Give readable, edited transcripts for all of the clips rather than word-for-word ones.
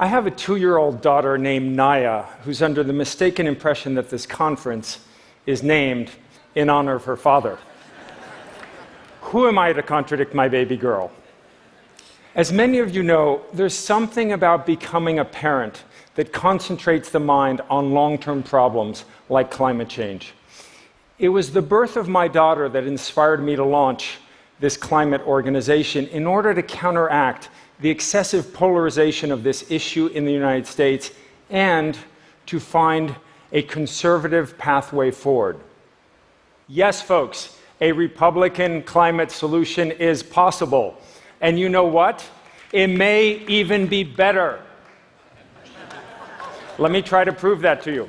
I have a 2-year-old daughter named Naya, who's under the mistaken impression that this conference is named in honor of her father. Who am I to contradict my baby girl? As many of you know, there's something about becoming a parent that concentrates the mind on long-term problems like climate change. It was the birth of my daughter that inspired me to launch this climate organization in order to counteract the excessive polarization of this issue in the United States and to find a conservative pathway forward. Yes, folks, a Republican climate solution is possible. And you know what? It may even be better. Let me try to prove that to you.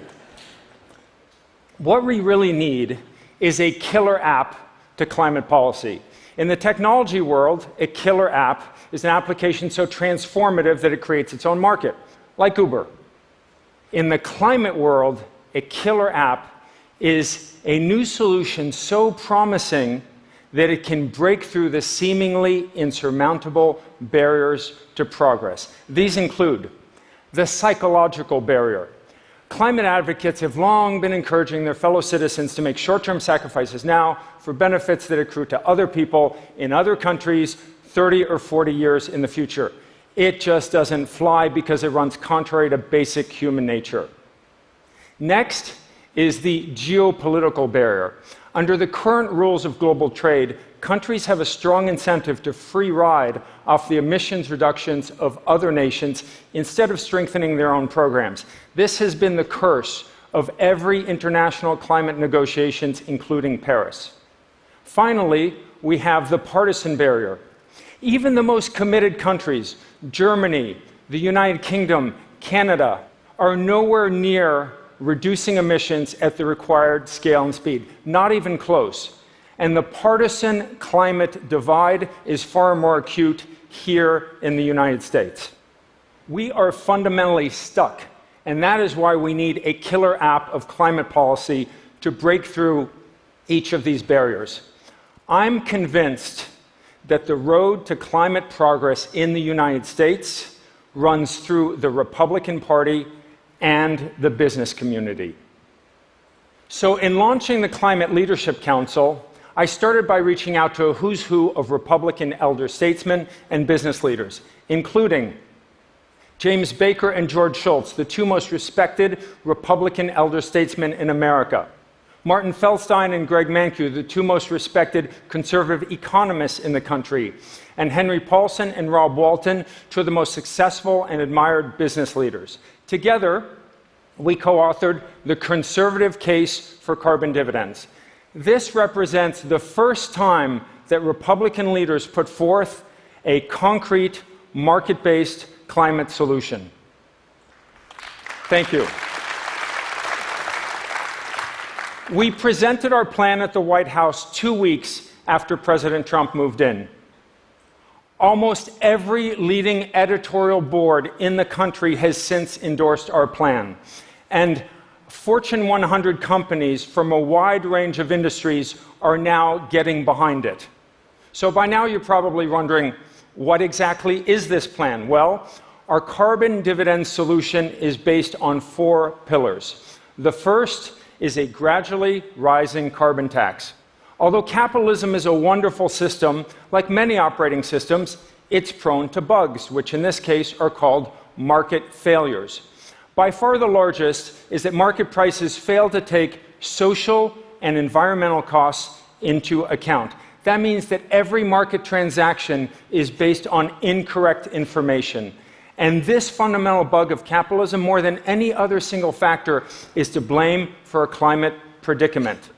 What we really need is a killer app to climate policy. In the technology world, a killer app is an application so transformative that it creates its own market, like Uber. In the climate world, a killer app is a new solution so promising that it can break through the seemingly insurmountable barriers to progress. These include the psychological barrier. Climate advocates have long been encouraging their fellow citizens to make short-term sacrifices now for benefits that accrue to other people in other countries 30 or 40 years in the future. It just doesn't fly because it runs contrary to basic human nature. Next is the geopolitical barrier. Under the current rules of global trade, countries have a strong incentive to free ride off the emissions reductions of other nations instead of strengthening their own programs. This has been the curse of every international climate negotiations, including Paris. Finally, we have the partisan barrier. Even the most committed countries, Germany, the United Kingdom, Canada, are nowhere near reducing emissions at the required scale and speed. Not even close. And the partisan climate divide is far more acute here in the United States. We are fundamentally stuck, and that is why we need a killer app of climate policy to break through each of these barriers. I'm convinced that the road to climate progress in the United States runs through the Republican Party and the business community. So in launching the Climate Leadership Council, I started by reaching out to a who's who of Republican elder statesmen and business leaders, including James Baker and George Shultz, the two most respected Republican elder statesmen in America, Martin Feldstein and Greg Mankiw, the two most respected conservative economists in the country, and Henry Paulson and Rob Walton, two of the most successful and admired business leaders. Together, we co-authored The Conservative Case for Carbon Dividends. This represents the first time that Republican leaders put forth a concrete, market-based climate solution. Thank you. We presented our plan at the White House 2 weeks after President Trump moved in. Almost every leading editorial board in the country has since endorsed our plan. And Fortune 100 companies from a wide range of industries are now getting behind it. So by now you're probably wondering, what exactly is this plan? Well, our carbon dividend solution is based on 4 pillars. The first is a gradually rising carbon tax. Although capitalism is a wonderful system, like many operating systems, it's prone to bugs, which in this case are called market failures. By far the largest is that market prices fail to take social and environmental costs into account. That means that every market transaction is based on incorrect information. And this fundamental bug of capitalism, more than any other single factor, is to blame for a climate predicament.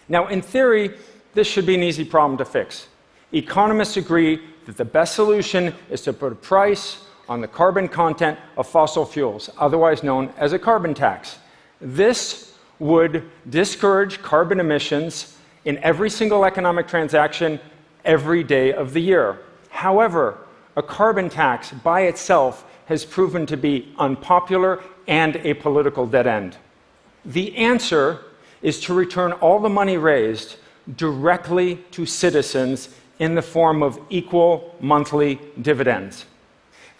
Now, in theory, this should be an easy problem to fix. Economists agree that the best solution is to put a price on the carbon content of fossil fuels, otherwise known as a carbon tax. This would discourage carbon emissions in every single economic transaction every day of the year. However, a carbon tax by itself has proven to be unpopular and a political dead end. The answer is to return all the money raised directly to citizens in the form of equal monthly dividends.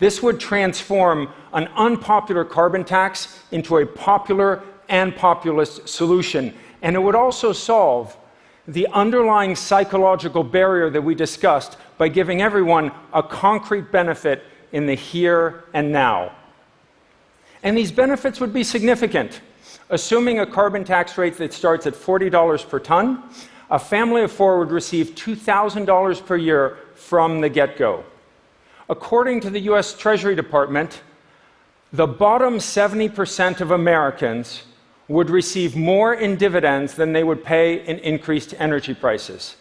This would transform an unpopular carbon tax into a popular and populist solution. And it would also solve the underlying psychological barrier that we discussed by giving everyone a concrete benefit in the here and now. And these benefits would be significant. Assuming a carbon tax rate that starts at $40 per ton, a family of four would receive $2,000 per year from the get-go. According to the US Treasury Department, the bottom 70% of Americans would receive more in dividends than they would pay in increased energy prices.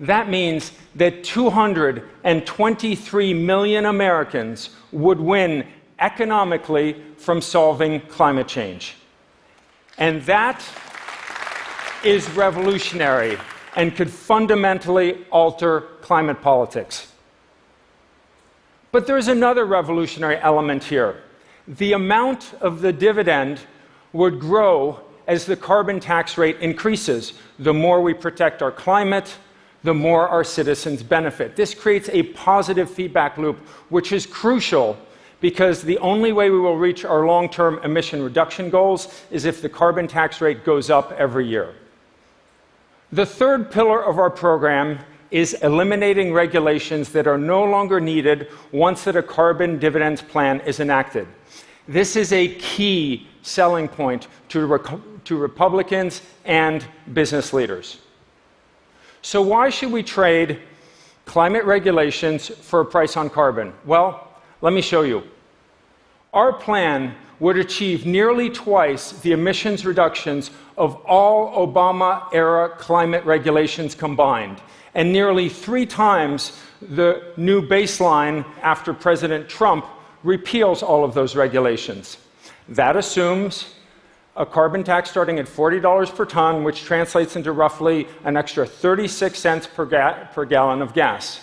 That means that 223 million Americans would win economically from solving climate change. And that is revolutionary and could fundamentally alter climate politics. But there's another revolutionary element here. The amount of the dividend would grow as the carbon tax rate increases. The more we protect our climate, the more our citizens benefit. This creates a positive feedback loop, which is crucial because the only way we will reach our long-term emission reduction goals is if the carbon tax rate goes up every year. The third pillar of our program is eliminating regulations that are no longer needed once that a carbon dividends plan is enacted. This is a key selling point to Republicans and business leaders. So why should we trade climate regulations for a price on carbon? Well, let me show you. Our plan would achieve nearly twice the emissions reductions of all Obama-era climate regulations combined, and nearly 3 times the new baseline after President Trump repeals all of those regulations. That assumes a carbon tax starting at $40 per ton, which translates into roughly an extra 36 cents per gallon of gas.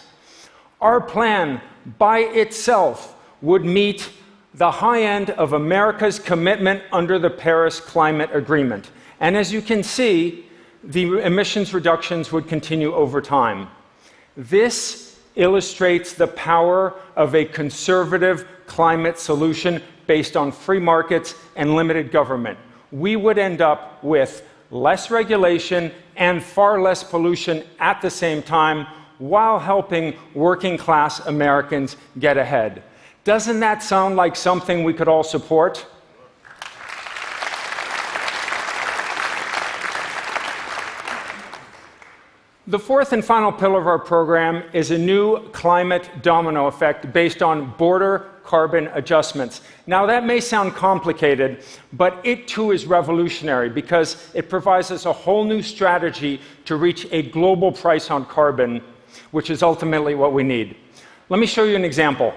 Our plan by itself would meet the high end of America's commitment under the Paris Climate Agreement. And as you can see, the emissions reductions would continue over time. This illustrates the power of a conservative climate solution based on free markets and limited government. We would end up with less regulation and far less pollution at the same time while helping working class Americans get ahead. Doesn't that sound like something we could all support? The fourth and final pillar of our program is a new climate domino effect based on border carbon adjustments. Now, that may sound complicated, but it too is revolutionary because it provides us a whole new strategy to reach a global price on carbon, which is ultimately what we need. Let me show you an example.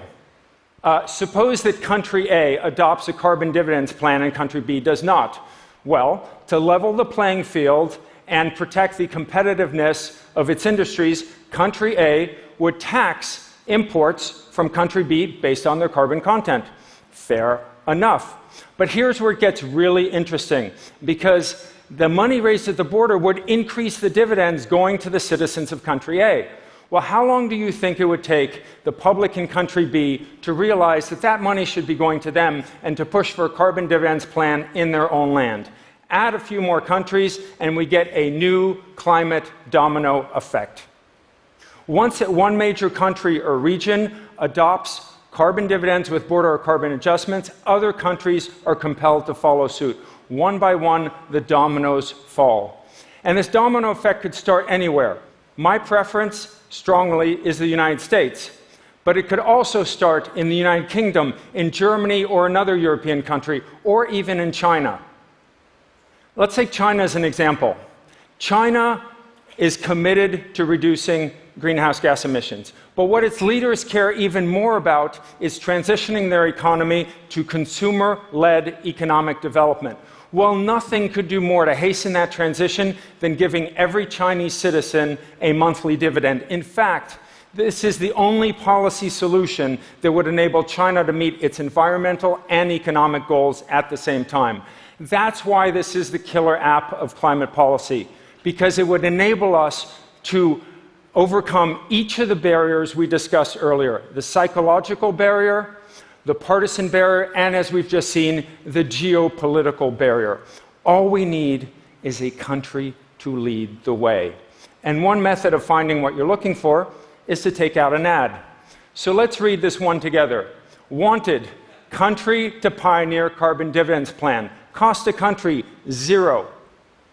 Suppose that country A adopts a carbon dividends plan and country B does not. Well, to level the playing field and protect the competitiveness of its industries, country A would tax imports from country B based on their carbon content. Fair enough. But here's where it gets really interesting, because the money raised at the border would increase the dividends going to the citizens of country A. Well, how long do you think it would take the public in country B to realize that that money should be going to them and to push for a carbon dividends plan in their own land? Add a few more countries, and we get a new climate domino effect. Once one major country or region adopts carbon dividends with border or carbon adjustments, other countries are compelled to follow suit. One by one, the dominoes fall. And this domino effect could start anywhere. My preference, strongly, is the United States. But it could also start in the United Kingdom, in Germany or another European country, or even in China. Let's take China as an example. China is committed to reducing greenhouse gas emissions. But what its leaders care even more about is transitioning their economy to consumer-led economic development. Well, nothing could do more to hasten that transition than giving every Chinese citizen a monthly dividend. In fact, this is the only policy solution that would enable China to meet its environmental and economic goals at the same time. That's why this is the killer app of climate policy, because it would enable us to overcome each of the barriers we discussed earlier: the psychological barrier, the partisan barrier, and as we've just seen, the geopolitical barrier. All we need is a country to lead the way. And one method of finding what you're looking for is to take out an ad. So let's read this one together. Wanted, country to pioneer carbon dividends plan. Cost to country, 0.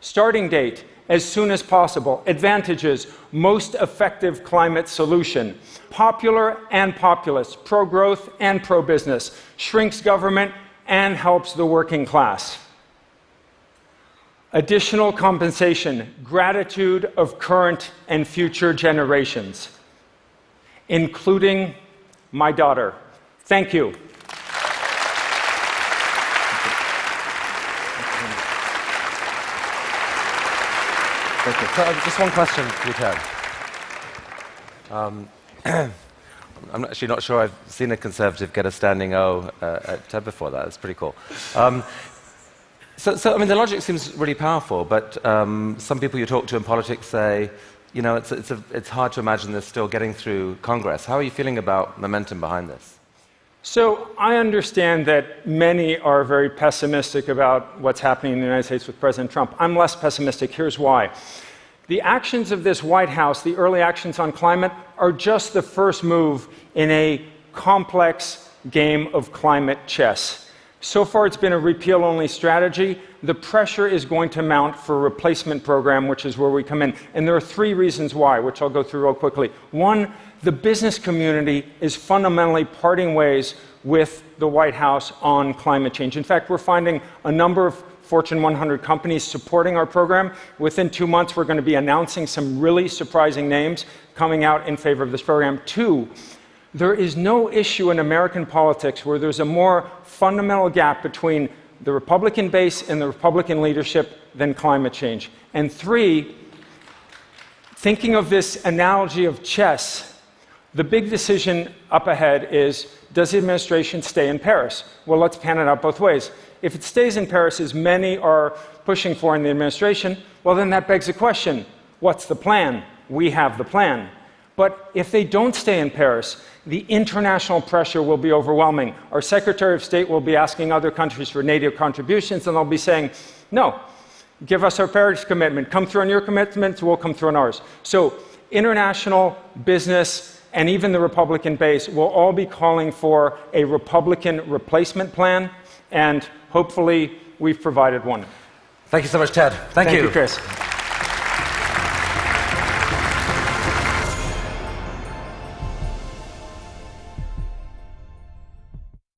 Starting date, as soon as possible. Advantages, most effective climate solution. Popular and populist, pro-growth and pro-business. Shrinks government and helps the working class. Additional compensation, gratitude of current and future generations, including my daughter. Thank you. Thank you. So, just one question for you, Ted. I'm actually not sure I've seen a Conservative get a standing O at TED before that. It's pretty cool. So, I mean, the logic seems really powerful, but some people you talk to in politics say, you know, it's hard to imagine this still getting through Congress. How are you feeling about momentum behind this? So I understand that many are very pessimistic about what's happening in the United States with President Trump. I'm less pessimistic. Here's why. The actions of this White House, the early actions on climate, are just the first move in a complex game of climate chess. So far, it's been a repeal-only strategy. The pressure is going to mount for a replacement program, which is where we come in. And there are 3 reasons why, which I'll go through real quickly. One, the business community is fundamentally parting ways with the White House on climate change. In fact, we're finding a number of Fortune 100 companies supporting our program. Within 2 months, we're going to be announcing some really surprising names coming out in favor of this program. 2, there is no issue in American politics where there's a more fundamental gap between the Republican base and the Republican leadership than climate change. And 3, thinking of this analogy of chess, the big decision up ahead is, does the administration stay in Paris? Well, let's pan it out both ways. If it stays in Paris, as many are pushing for in the administration, well, then that begs the question, what's the plan? We have the plan. But if they don't stay in Paris, the international pressure will be overwhelming. Our Secretary of State will be asking other countries for NATO contributions, and they'll be saying, no, give us our Paris commitment. Come through on your commitments, we'll come through on ours. So international, business, and even the Republican base will all be calling for a Republican replacement plan, and hopefully we've provided one. Thank you so much, Ted. Thank you. Thank you, Chris.